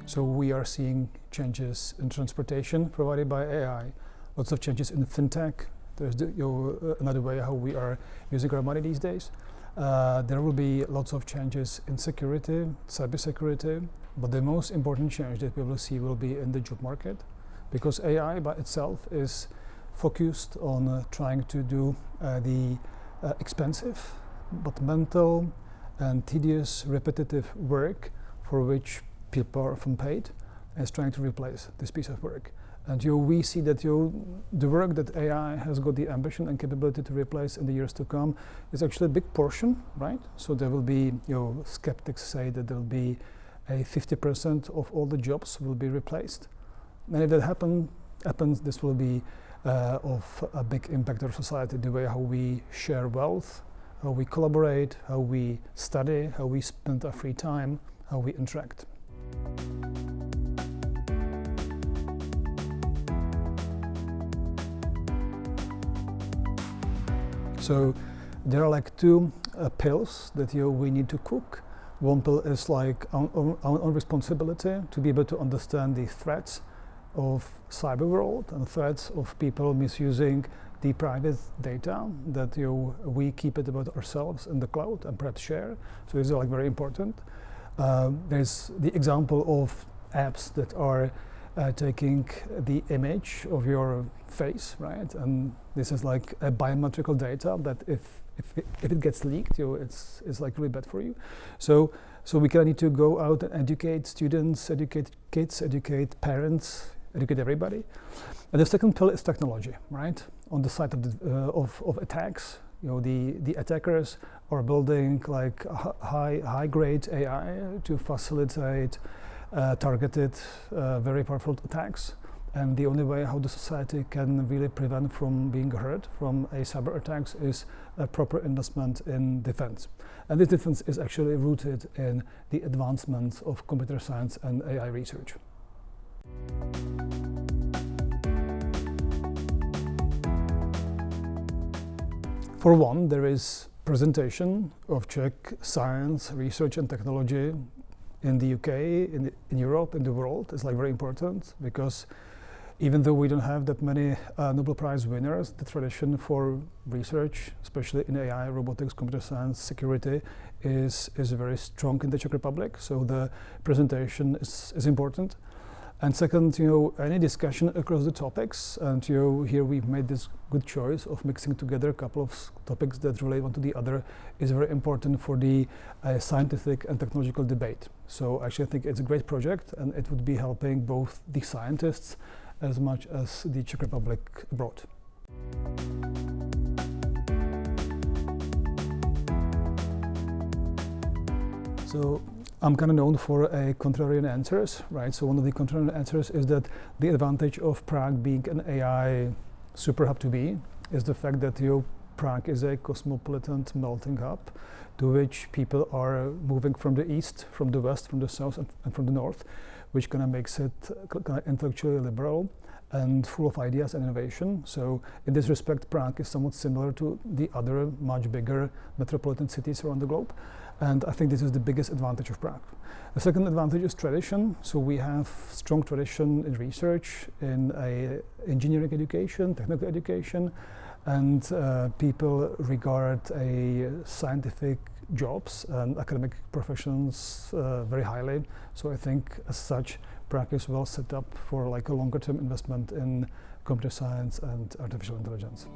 So we are seeing changes in transportation provided by AI, lots of changes in fintech. There's another way how we are using our money these days. There will be lots of changes in security, cybersecurity, but the most important change that we will see will be in the job market, because AI by itself is focused on trying to do the expensive but mental and tedious repetitive work for which people are often paid, and is trying to replace this piece of work. And we see that the work that AI has got the ambition and capability to replace in the years to come is actually a big portion, right? So there will be, skeptics say that there will be a 50% of all the jobs will be replaced. And if that happens, this will be of a big impact on society, the way how we share wealth, how we collaborate, how we study, how we spend our free time, how we interact. So there are like two pills that we need to cook. One pill is like our responsibility to be able to understand the threats of cyber world and threats of people misusing the private data that we keep it about ourselves in the cloud and perhaps share. So these are like very important. There's the example of apps that are taking the image of your face, right? And this is like a biometrical data that if it gets leaked, it's like really bad for you. So we kind of need to go out and educate students, educate kids, educate parents, educate everybody. And the second pill is technology, right? On the side of attacks, the attackers are building like high-grade AI to facilitate targeted, very powerful attacks. And the only way how the society can really prevent from being hurt from a cyber attacks is a proper investment in defense. And this defense is actually rooted in the advancements of computer science and AI research. For one, there is presentation of Czech science, research and technology in the UK, in Europe, in the world. It's like very important, because even though we don't have that many Nobel Prize winners, the tradition for research, especially in AI, robotics, computer science, security, is very strong in the Czech Republic. So the presentation is important. And second, any discussion across the topics, and here we've made this good choice of mixing together a couple of topics that relate one to the other, is very important for the scientific and technological debate. So actually I think it's a great project, and it would be helping both the scientists as much as the Czech Republic abroad. So I'm kind of known for a contrarian answers, right? So one of the contrarian answers is that the advantage of Prague being an AI super hub to be is the fact that Prague is a cosmopolitan melting hub to which people are moving from the east, from the west, from the south, and from the north, which kind of makes it kind of intellectually liberal and full of ideas and innovation. So in this respect, Prague is somewhat similar to the other much bigger metropolitan cities around the globe. And I think this is the biggest advantage of Prague. The second advantage is tradition. So we have strong tradition in research, in engineering education, technical education, and people regard scientific jobs and academic professions very highly. So I think as such, Prague is well set up for like a longer term investment in computer science and artificial intelligence.